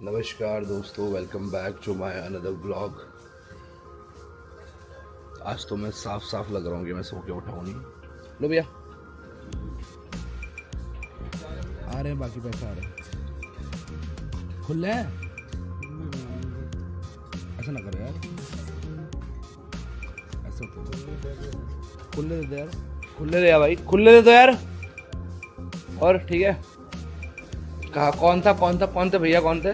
नमस्कार दोस्तों, welcome back to my another blog. आज तो मैं साफ साफ लग रहा हूँ कि मैं सो के उठाऊँ नहीं। लो भैया आ रहे हैं, बाकी पैसे आ रहे हैं। खुले हैं, ऐसा ना करो यार, ऐसा खुले दे दो यार, खुले दे भाई, खुले दे दो यार। और ठीक है, कहा कौन था भैया, कौन थे?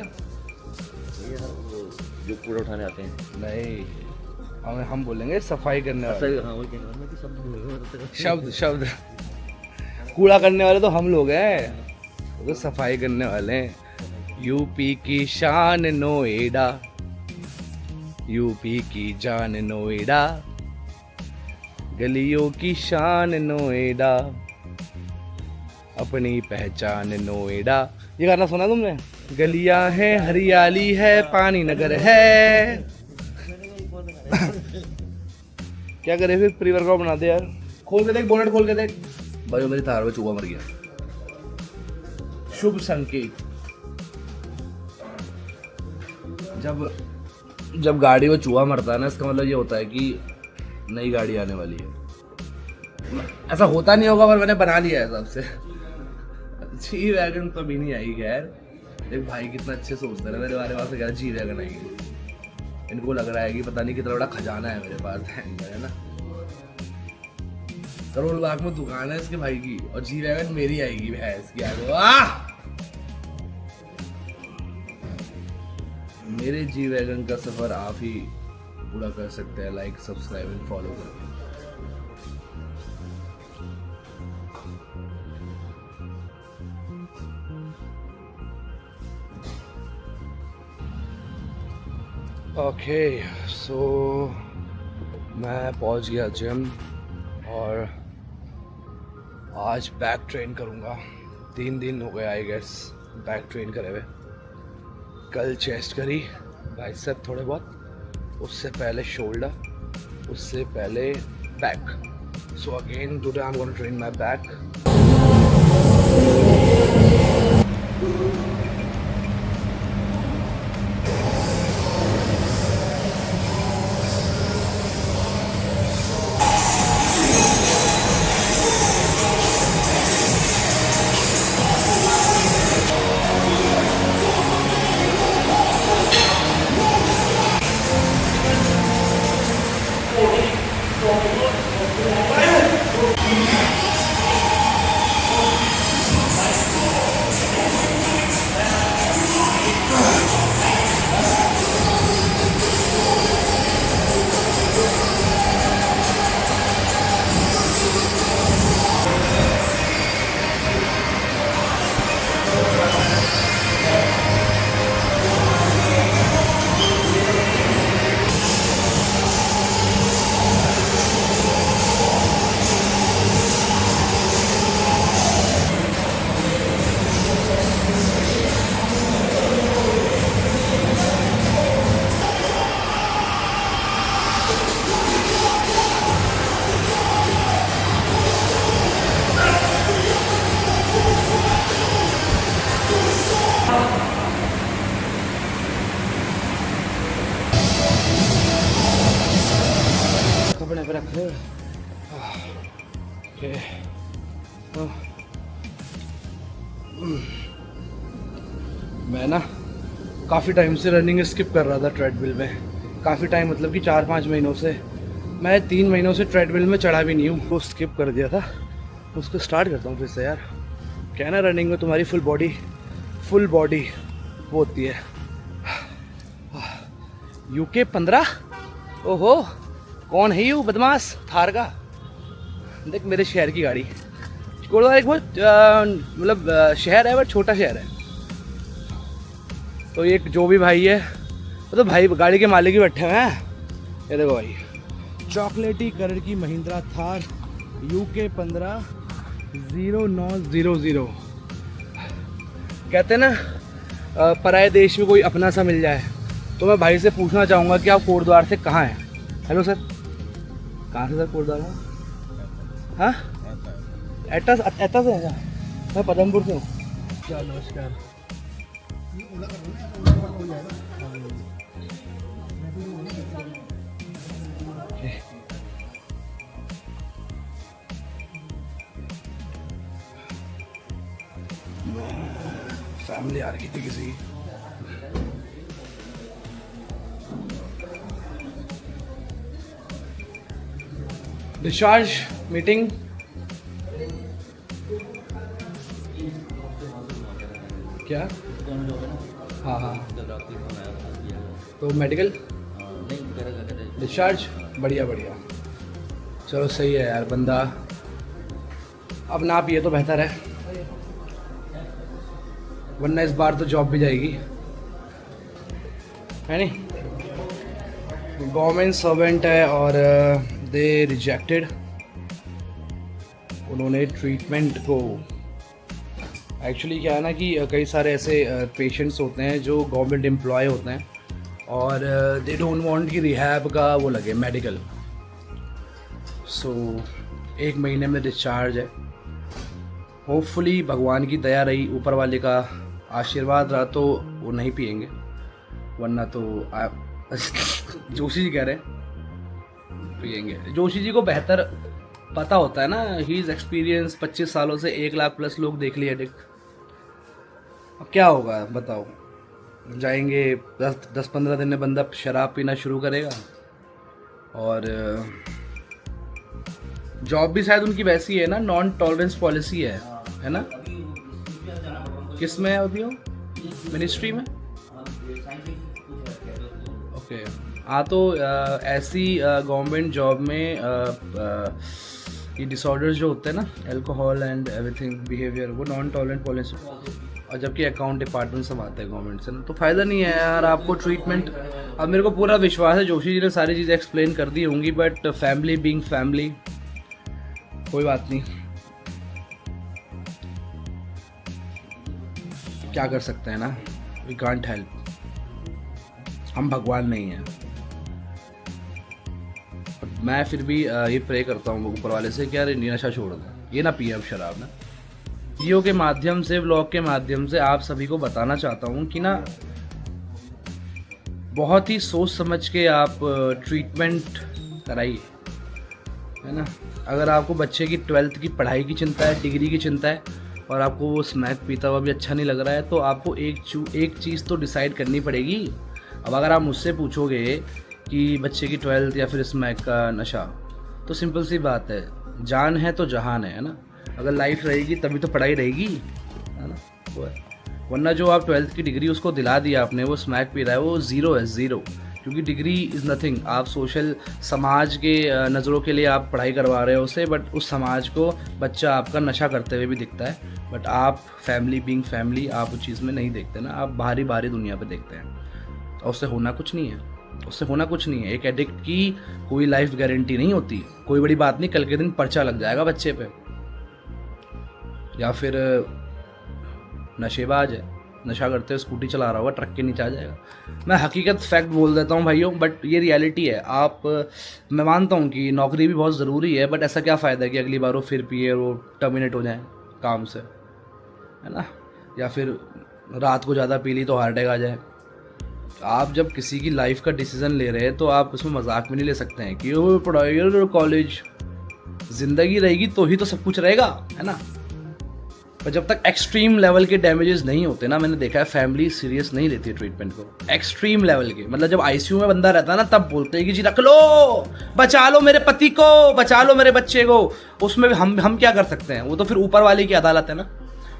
जो कूड़ा उठाने आते हैं। नहीं, हम बोलेंगे सफाई करने वाले। हाँ, वही कहने वाला, मैं कि शब्द कूड़ा करने वाले तो हम लोग हैं, वो तो सफाई करने वाले हैं। यूपी की शान नोएडा, यूपी की जान नोएडा, गलियों की शान नोएडा, अपनी पहचान नोएडा। ये गाना सुना तुमने? गलियां हैं, हरियाली है, पानी नगर है। क्या करे फिर, प्री वर्कआउट बना दे यार। खोल के देख, बोनट खोल के देख भाई, मेरी थार में चूहा मर गया। शुभ संकेत। जब गाड़ी में चूहा मरता है ना, इसका मतलब ये होता है कि नई गाड़ी आने वाली है। ऐसा होता नहीं होगा पर मैंने बना लिया है सबसे। जी वैगन तो भी नहीं आई। खैर देख भाई कितना अच्छे सोचते हैं मेरे बारे में, क्या जी वैगन आएगी। इनको लग रहा है कि पता नहीं कितना बड़ा खजाना है मेरे पास, है ना। करोड़ बाग में दुकान है इसके भाई की, और जी वैगन मेरी आएगी भैंस की आगे। वाह, मेरे जी वैगन का सफर आप ही पूरा कर सकते हैं। लाइक, सब्सक्राइब एंड फॉलो करें। ओके सो मैं पहुंच गया जिम, और आज बैक ट्रेन करूंगा। 3 दिन हो गए आई गेस बैक ट्रेन करे हुए। कल चेस्ट करी, बाइसेप थोड़े बहुत, उससे पहले शोल्डर, उससे पहले back. So again today I am gonna train my back. कपड़े पे रख। मैं ना काफ़ी टाइम से रनिंग स्किप कर रहा था ट्रेडमिल में। काफ़ी टाइम मतलब कि 4-5 महीनों से। मैं 3 महीनों से ट्रेडमिल में चढ़ा भी नहीं हूँ, वो स्किप कर दिया था। उसको स्टार्ट करता हूँ फिर से यार। क्या है ना, रनिंग में तुम्हारी फुल बॉडी वो होती है। यूके 15, ओहो कौन है यू बदमाश थार का। देख मेरे शहर की गाड़ी, कोलकाता एक बहुत मतलब शहर है बट छोटा शहर है। तो ये जो भी भाई है वो तो भाई गाड़ी के मालिक ही बैठे हुए हैं। ये देखो भाई, चॉकलेटी कलर की महिंद्रा थार, यूके 15 0900। कहते हैं ना पराए देश में कोई अपना सा मिल जाए। तो मैं भाई से पूछना चाहूँगा कि आप कोटद्वार से कहाँ हैं? हेलो सर, कहाँ से सर कोटद्वार? हाँ एटा से है क्या? मैं पदमपुर से हूँ। नमस्कार। फैमिली आ रही थी किसी की। डिस्चार्ज मीटिंग क्या? हाँ हाँ, तो मेडिकल डिस्चार्ज बढ़िया बढ़िया, चलो सही है यार। बंदा अब ना पिए तो बेहतर है, वरना इस बार तो जॉब भी जाएगी, है नहीं? गवर्नमेंट सर्वेंट है और दे रिजेक्टेड, उन्होंने ट्रीटमेंट को, एक्चुअली क्या है ना कि कई सारे ऐसे पेशेंट्स होते हैं जो गवर्नमेंट एम्प्लॉय होते हैं और दे डोंट वांट कि रिहैब का वो लगे मेडिकल, सो 1 महीने में डिस्चार्ज है। होपफुली भगवान की दया रही, ऊपर वाले का आशीर्वाद रहा तो वो नहीं पिएंगे, वरना तो जोशी जी कह रहे हैं पिएंगे। जोशी जी को बेहतर पता होता है ना, ही इज़ एक्सपीरियंस, 25 सालों से 1 लाख प्लस लोग देख लिए एडिक्ट। अब क्या होगा बताओ, जाएंगे 10-15 दिन में बंदा शराब पीना शुरू करेगा। और जॉब भी शायद उनकी वैसी है ना, नॉन टॉलरेंस पॉलिसी है ना? किस में होती हो? मिनिस्ट्री में? ओके हाँ, तो ऐसी गवर्नमेंट जॉब में ये डिसऑर्डर्स जो होते हैं ना, अल्कोहल एंड एवरीथिंग बिहेवियर, वो नॉन टॉलरेंट पॉलिसी, और जबकि अकाउंट डिपार्टमेंट सब आता है गवर्नमेंट से ना, तो फ़ायदा नहीं है यार आपको ट्रीटमेंट। अब मेरे को पूरा विश्वास है जोशी जी ने सारी चीज़ें एक्सप्लेन कर दी होंगी, बट फैमिली बीइंग फैमिली, कोई बात नहीं, क्या कर सकते हैं ना, वी कांट हेल्प, हम भगवान नहीं हैं। मैं फिर भी ये प्रे करता हूँ ऊपर वाले से कि यार ये नशा छोड़ दो, ये ना पिए अब शराब ना। वीडियो के माध्यम से, व्लॉग के माध्यम से आप सभी को बताना चाहता हूँ कि ना बहुत ही सोच समझ के आप ट्रीटमेंट कराइए, है ना? अगर आपको बच्चे की 12th की पढ़ाई की चिंता है, डिग्री की चिंता है, और आपको वो स्मैक पीता हुआ भी अच्छा नहीं लग रहा है, तो आपको एक चीज़ तो डिसाइड करनी पड़ेगी। अब अगर आप मुझसे पूछोगे कि बच्चे की 12th या फिर स्मैक का नशा, तो सिंपल सी बात है, जान है तो जहान है ना? अगर लाइफ रहेगी तभी तो पढ़ाई रहेगी, है ना? वो है, वरना जो आप 12th की डिग्री उसको दिला दिया आपने, वो स्मैक पी रहा है, वो ज़ीरो है, ज़ीरो। क्योंकि डिग्री इज़ नथिंग, आप सोशल समाज के नज़रों के लिए आप पढ़ाई करवा रहे हो उसे, बट उस समाज को बच्चा आपका नशा करते हुए भी दिखता है, बट आप फैमिली बीइंग फैमिली आप उस चीज़ में नहीं देखते ना, आप बाहरी दुनिया पे देखते हैं, और उससे होना कुछ नहीं है, उससे होना कुछ नहीं है। एक एडिक्ट की कोई लाइफ गारंटी नहीं होती, कोई बड़ी बात नहीं, कल के दिन पर्चा लग जाएगा बच्चे पे, या फिर नशेबाज है, नशा करते हुए स्कूटी चला रहा होगा, ट्रक के नीचे आ जाएगा। मैं हकीकत फैक्ट बोल देता हूँ भाइयों, बट ये रियलिटी है। आप, मैं मानता हूँ कि नौकरी भी बहुत ज़रूरी है, बट ऐसा क्या फ़ायदा है कि अगली बार वो फिर पिए और वो टर्मिनेट हो जाए काम से, है ना? या फिर रात को ज़्यादा पी ली तो हार्ट अटैक आ जाए। आप जब किसी की लाइफ का डिसीज़न ले रहे हैं तो आप उसमें मजाक में नहीं ले सकते हैं कि वो पढ़ाई और कॉलेज, ज़िंदगी रहेगी तो ही तो सब कुछ रहेगा, है ना? पर जब तक एक्सट्रीम लेवल के डैमेजेस नहीं होते ना, मैंने देखा है फैमिली सीरियस नहीं लेती है ट्रीटमेंट को। एक्सट्रीम लेवल के, मतलब जब आईसीयू में बंदा रहता है ना, तब बोलते हैं कि जी रख लो, बचा लो मेरे पति को, बचा लो मेरे बच्चे को। उसमें हम क्या कर सकते हैं? वो तो फिर ऊपर वाले की अदालत है ना,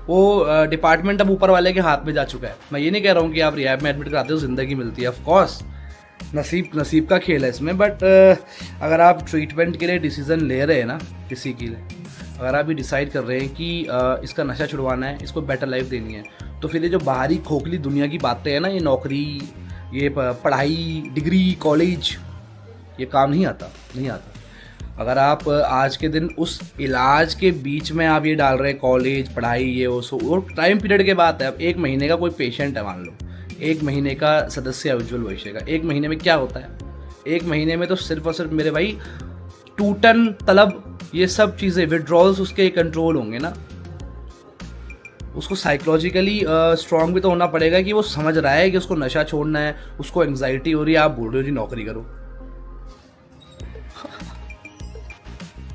वो डिपार्टमेंट अब ऊपर वाले के हाथ में जा चुका है। मैं ये नहीं कह रहा हूँ कि आप रिहैब में एडमिट कराते हो ज़िंदगी मिलती है, ऑफ कोर्स नसीब का खेल है इसमें, बट अगर आप ट्रीटमेंट के लिए डिसीज़न ले रहे हैं ना, किसी के लिए अगर आप ये डिसाइड कर रहे हैं कि इसका नशा छुड़वाना है, इसको बेटर लाइफ देनी है, तो फिर ये जो बाहरी खोखली दुनिया की बातें हैं ना, ये नौकरी, ये पढ़ाई, डिग्री, कॉलेज, ये काम नहीं आता। अगर आप आज के दिन उस इलाज के बीच में आप ये डाल रहे हैं कॉलेज, पढ़ाई, ये वो टाइम पीरियड के बाद है। अब 1 महीने का कोई पेशेंट है, मान लो 1 महीने का सदस्य है उज्ज्वल भविष्य का, 1 महीने में क्या होता है? 1 महीने में तो सिर्फ और सिर्फ मेरे भाई टूटन, तलब, ये सब चीज़ें, विड्रॉल्स उसके कंट्रोल होंगे ना। उसको साइकोलॉजिकली स्ट्रांग भी तो होना पड़ेगा कि वो समझ रहा है कि उसको नशा छोड़ना है, उसको एंग्जाइटी हो रही है, आप बोल रहे हो जी नौकरी करो।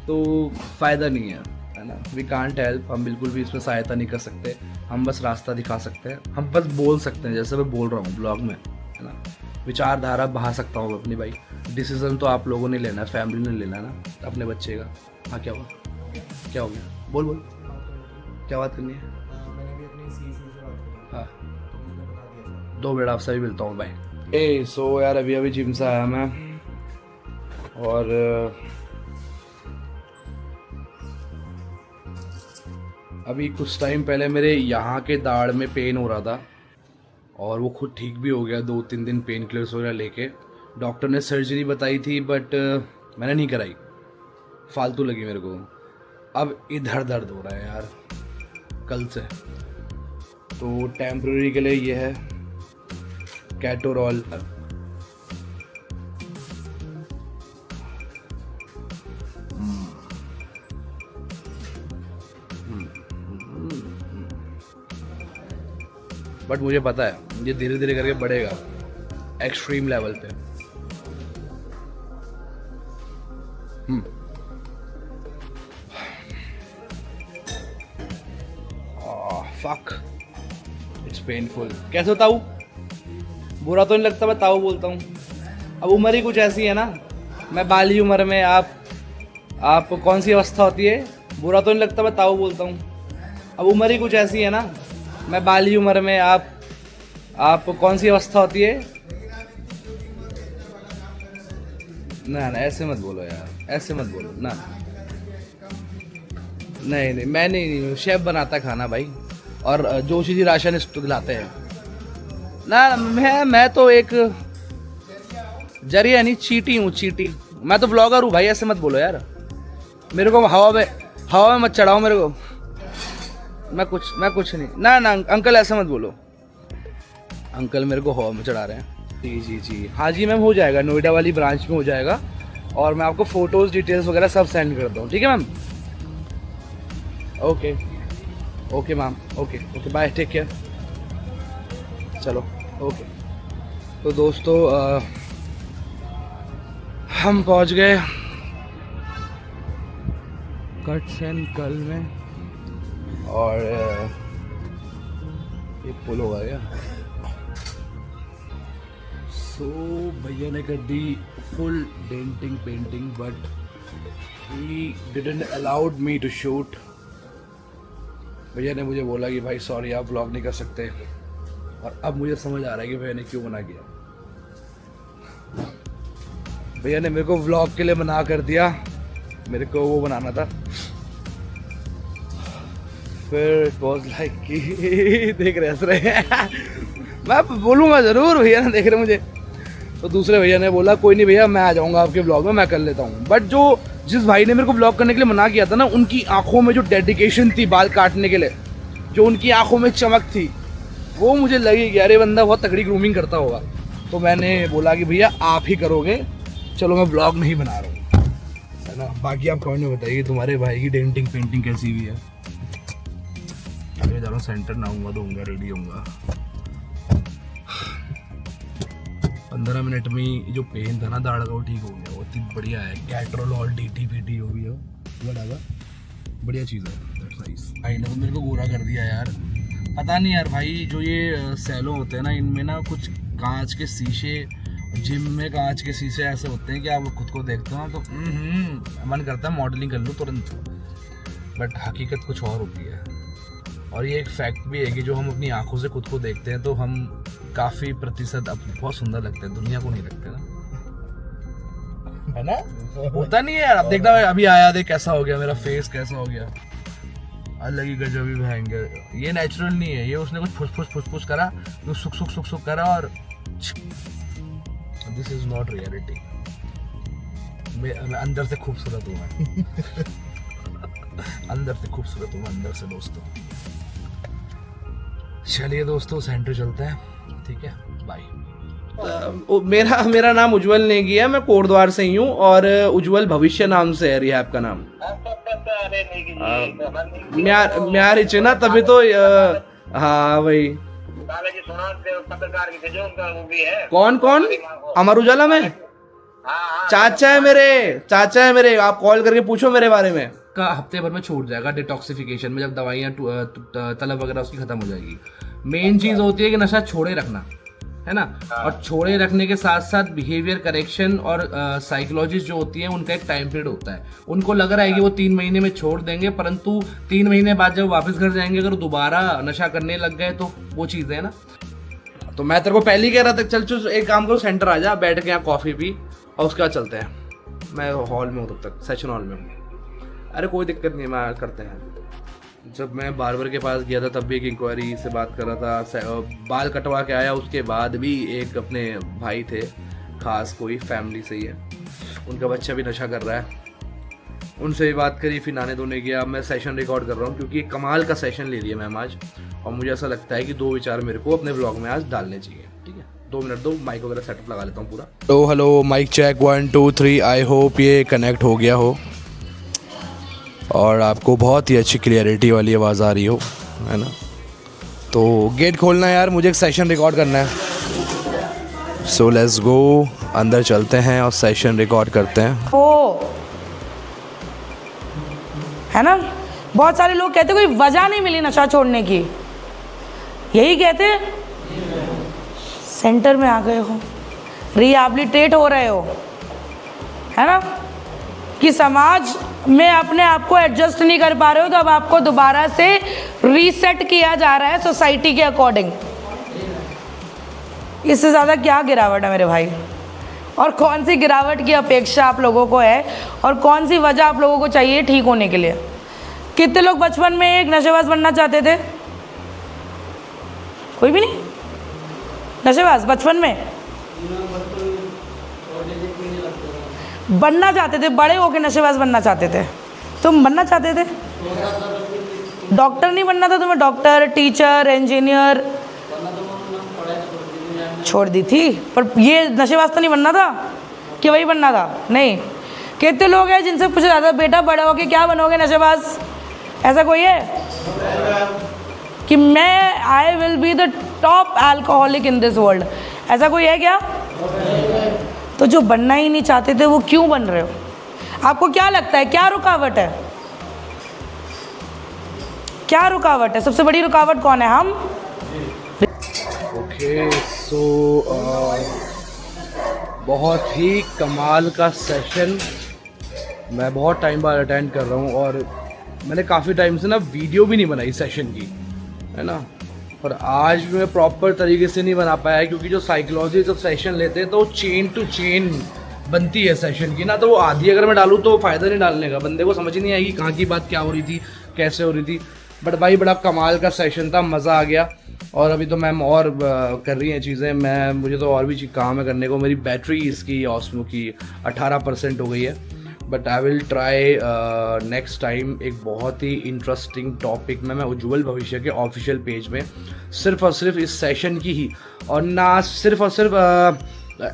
तो फ़ायदा नहीं है, है ना। वी कांट हेल्प, हम बिल्कुल भी इसमें सहायता नहीं कर सकते, हम बस रास्ता दिखा सकते हैं, हम बस बोल सकते हैं जैसे मैं बोल रहा हूँ ब्लॉग में, है ना। विचारधारा बहा सकता हूँ अपनी, भाई डिसीजन तो आप लोगों ने लेना है, फैमिली ने लेना है ना अपने बच्चे का। हाँ क्या हुआ, क्या हो गया, बोल बोल, क्या बात करनी है। मैंने भी अपनी सी से बात करी हाँ तो उसने बता दिया था। 2 मिनट आपसे भी मिलता हूँ भाई। ए सो यार अभी जिम से आया मैं, और अभी कुछ टाइम पहले मेरे यहाँ के दाढ़ में पेन हो रहा था, और वो खुद ठीक भी हो गया 2-3 दिन पेन किलर्स वगैरह लेके। डॉक्टर ने सर्जरी बताई थी बट मैंने नहीं कराई, फालतू लगी मेरे को। अब इधर दर्द हो रहा है यार कल से, तो टेम्प्रेरी के लिए ये है कैटोरॉल। बट मुझे पता है ये धीरे धीरे करके बढ़ेगा एक्सट्रीम लेवल पे। Fuck it's painful. कैसे हो ताऊ, बुरा तो नहीं लगता मैं ताऊ बोलता हूँ। अब उम्र ही कुछ ऐसी है ना, मैं बाली उम्र में, आप कौन सी अवस्था होती है, बुरा तो नहीं लगता मैं ताऊ बोलता हूँ। अब उम्र ही कुछ ऐसी है ना, मैं बाली उम्र में, आप कौन सी अवस्था होती है। ना ना ऐसे मत बोलो यार, ऐसे मत बोलो ना। नहीं नहीं मैं नहीं, शेफ बनाता खाना भाई, और जोशी जी राशन लाते हैं ना। मैं तो एक जरिया नहीं, चीटी हूँ, चीटी। मैं तो ब्लॉगर हूँ भाई, ऐसे मत बोलो यार। मेरे को हवा में मत चढ़ाओ मेरे को। मैं कुछ नहीं ना ना अंकल ऐसे मत बोलो, अंकल मेरे को हवा में चढ़ा रहे हैं। जी जी जी हाँ जी मैम, हो जाएगा, नोएडा वाली ब्रांच में हो जाएगा, और मैं आपको फोटोज डिटेल्स वगैरह सब सेंड करता हूँ, ठीक है ma'am. Okay okay ma'am, okay okay bye, take care. चलो ओके। तो दोस्तों हम पहुँच गए कट्स एंड कल में, और ये पुल होगा क्या। सो भैया ने कर दी full denting painting, but he didn't allowed me to shoot. भैया ने मुझे बोला कि भाई सॉरी आप व्लॉग नहीं कर सकते, और अब मुझे समझ आ रहा है कि भैया ने क्यों मना किया। भैया ने मेरे को व्लॉग के लिए मना कर दिया, मेरे को वो बनाना था। फिर इट वाज लाइक कि देख रहे हैं मैं बोलूँगा ज़रूर, भैया ने देख रहे मुझे। तो दूसरे भैया ने बोला कोई नहीं भैया मैं आ जाऊँगा आपके ब्लॉग में, मैं कर लेता हूँ। बट जिस भाई ने मेरे को ब्लॉग करने के लिए मना किया था ना, उनकी आंखों में जो डेडिकेशन थी बाल काटने के लिए, जो उनकी आंखों में चमक थी, वो मुझे लगी कि अरे बंदा बहुत तगड़ी ग्रूमिंग करता होगा। तो मैंने बोला कि भैया आप ही करोगे, चलो मैं ब्लॉग नहीं बना रहा हूँ, है ना। बाकी आप कमेंट में बताइए तुम्हारे भाई की डेंटिंग पेंटिंग कैसी हुई है। मैं जा रहा हूँ सेंटर, नहाऊंगा धोऊंगा रेडी होऊंगा। 15 मिनट में जो पेन था ना दाढ़ का वो ठीक हो गया, वो इतनी बढ़िया है। कैटरोलॉल DT हो गया, बढ़िया चीज़ है। भाई ने तो मेरे को गोरा कर दिया यार, पता नहीं यार भाई, जो ये सैलो होते हैं ना, इनमें ना कुछ कांच के शीशे, जिम में कांच के शीशे ऐसे होते हैं कि आप खुद को देखते हो ना तो मन करता है मॉडलिंग कर लूँ तुरंत। बट हकीकत कुछ और होती है। और ये एक फैक्ट भी है कि जो हम अपनी आंखों से खुद को देखते हैं तो हम काफ़ी प्रतिशत बहुत सुंदर लगते हैं, दुनिया को नहीं लगते ना, है ना। होता नहीं है यार, अब देखना अभी आया देख कैसा हो गया मेरा फेस, कैसा हो गया, अलग ही गजब ही भयंकर। ये नेचुरल नहीं है, ये उसने कुछ फुस करा, तो सुख करा, और दिस इज नॉट रियलिटी। मैं अंदर से खूबसूरत हूँ मैं अंदर से खूबसूरत हूँ, अंदर से दोस्तों। चलिए दोस्तों सेंटर चलते हैं, ठीक है, बाय। मेरा नाम उज्जवल नेगी है, मैं कोटद्वार से ही हूँ, और उज्जवल भविष्य नाम से है रिहैब का नाम। म्यार इचना तभी तो हाँ भाई। कौन अमर उजाला में चाचा है मेरे, आप कॉल करके पूछो मेरे बारे में। पक्का हफ्ते भर में छूट जाएगा डिटॉक्सिफिकेशन में, जब दवाइयाँ तलब वगैरह उसकी खत्म हो जाएगी। मेन चीज़ होती है कि नशा छोड़े रखना, है ना। और छोड़े रखने के साथ साथ बिहेवियर करेक्शन और साइकोलॉजिस्ट जो होती हैं उनका एक टाइम पीरियड होता है। उनको लग रहा है कि वो 3 महीने में छोड़ देंगे, परंतु 3 महीने बाद जब वापस घर जाएंगे अगर दोबारा नशा करने लग गए तो वो चीज़ें है ना। तो मैं तेरे को पहले ही कह रहा था चल एक काम करो, सेंटर आ जा, बैठ के यहाँ कॉफ़ी पी और उसके बाद चलते हैं। मैं हॉल में हूँ तब तक, सेशन हॉल में हूँ। अरे कोई दिक्कत नहीं, मैं करते हैं। जब मैं बार्बर के पास गया था तब भी एक इंक्वायरी से बात कर रहा था, बाल कटवा के आया, उसके बाद भी एक अपने भाई थे खास, कोई फैमिली से ही है, उनका बच्चा भी नशा कर रहा है, उनसे भी बात करी, फिर नहाने धोने गया। मैं सेशन रिकॉर्ड कर रहा हूँ क्योंकि कमाल का सेशन ले लिया मैम आज, और मुझे ऐसा लगता है कि 2 विचार मेरे को अपने ब्लॉग में आज डालने चाहिए। ठीक है, 2 मिनट दो, माइक वगैरह सेटअप लगा लेता हूँ पूरा। तो hello, mic check 1 2 3। I hope ये कनेक्ट हो गया हो और आपको बहुत ही अच्छी क्लियरिटी वाली आवाज़ आ रही हो, है ना। तो गेट खोलना है यार, मुझे एक सेशन रिकॉर्ड करना है। सो लेट्स गो, अंदर चलते हैं और सेशन रिकॉर्ड करते हैं। ओ है ना, बहुत सारे लोग कहते कोई वजह नहीं मिली नशा छोड़ने की, यही कहते सेंटर में आ गए हो, रिहैबिलिटेट हो रहे हो, है ना, कि समाज में अपने आप को एडजस्ट नहीं कर पा रहे हो, तो अब आपको दोबारा से रीसेट किया जा रहा है सोसाइटी के अकॉर्डिंग। इससे ज़्यादा क्या गिरावट है मेरे भाई, और कौन सी गिरावट की अपेक्षा आप लोगों को है, और कौन सी वजह आप लोगों को चाहिए ठीक होने के लिए। कितने लोग बचपन में एक नशेबाज बनना चाहते थे? कोई भी नहीं नशेबाज बचपन में बनना चाहते थे, बड़े होके नशेबाज बनना चाहते थे। तुम बनना चाहते थे? डॉक्टर नहीं बनना था तुम्हें? डॉक्टर, टीचर, इंजीनियर छोड़ दी थी, पर ये नशेबाज तो नहीं बनना था कि वही बनना था? नहीं। कितने लोग हैं जिनसे पूछा जाता है बेटा बड़े होके क्या बनोगे नशेबाज? ऐसा कोई है कि मैं I will be the top alcoholic in this world? ऐसा कोई है क्या? तो जो बनना ही नहीं चाहते थे वो क्यों बन रहे हो? आपको क्या लगता है क्या रुकावट है? क्या रुकावट है? सबसे बड़ी रुकावट कौन है? हम। ओके, सो बहुत ही कमाल का सेशन मैं बहुत टाइम बाद अटेंड कर रहा हूँ, और मैंने काफ़ी टाइम से ना वीडियो भी नहीं बनाई सेशन की, है ना। और आज भी मैं प्रॉपर तरीके से नहीं बना पाया है क्योंकि जो साइकोलॉजी जब सेशन लेते हैं तो चेन टू चेन बनती है सेशन की ना, तो वो आधी अगर मैं डालूँ तो फ़ायदा नहीं डालने का, बंदे को समझ ही नहीं आएगी कहाँ की बात क्या हो रही थी, कैसे हो रही थी। बट भाई बड़ा कमाल का सेशन था, मज़ा आ गया। और अभी तो मैम और कर रही हैं चीज़ें, मुझे तो और भी काम है करने को। मेरी बैटरी इसकी ऑस्मो की 18% हो गई है, but I will try next time एक बहुत ही इंटरेस्टिंग टॉपिक में मैं उज्ज्वल भविष्य के ऑफिशियल पेज में सिर्फ और सिर्फ इस सेशन की ही, और ना सिर्फ और सिर्फ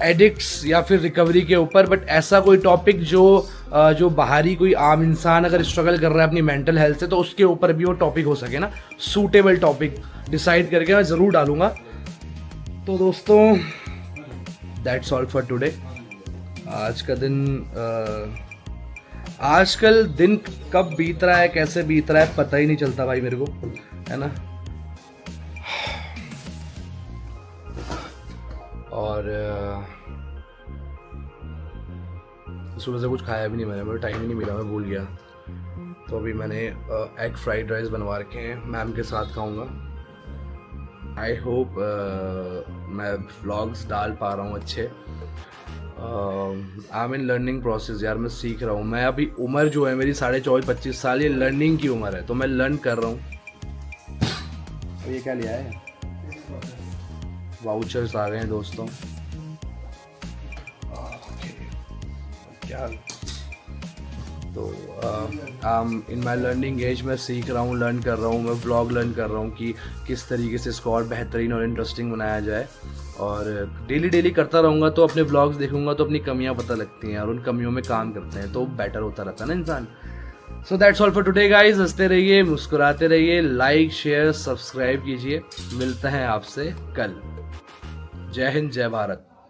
एडिक्ट्स या फिर रिकवरी के ऊपर, बट ऐसा कोई टॉपिक जो बाहरी कोई आम इंसान अगर स्ट्रगल कर रहा है अपनी मेंटल हेल्थ से तो उसके ऊपर भी वो टॉपिक हो सके ना, सूटेबल टॉपिक डिसाइड करके मैं ज़रूर डालूँगा। तो दोस्तों दैट्स ऑल फॉर टुडे। आजकल दिन कब बीत रहा है, कैसे बीत रहा है पता ही नहीं चलता भाई मेरे को, है ना। और सुबह से कुछ खाया भी नहीं मैंने, मुझे टाइम ही नहीं मिला, मैं भूल गया। तो अभी मैंने एग फ्राइड राइस बनवा रखे हैं, मैम के साथ खाऊंगा। आई होप मैं व्लॉग्स डाल पा रहा हूँ अच्छे। I am in learning process यार, मैं सीख रहा हूँ। मैं अभी उम्र जो है मेरी 24-25 साल, ये लर्निंग की उम्र है, तो मैं लर्न कर रहा हूँ। ये क्या लिया है? वाउचर्स आ गए हैं दोस्तों। क्या तो इन माई लर्निंग एज मैं सीख रहा हूँ, लर्न कर रहा हूँ, मैं व्लॉग लर्न कर रहा हूँ कि किस तरीके से इसको और बेहतरीन और इंटरेस्टिंग बनाया जाए। और डेली करता रहूँगा तो अपने व्लॉग्स देखूँगा तो अपनी कमियाँ पता लगती हैं, और उन कमियों में काम करते हैं तो बेटर होता रहता है ना इंसान। So that's all for today guys. हंसते रहिए, मुस्कुराते रहिए, लाइक शेयर सब्सक्राइब कीजिए। मिलते हैं आपसे कल। जय हिंद, जय भारत।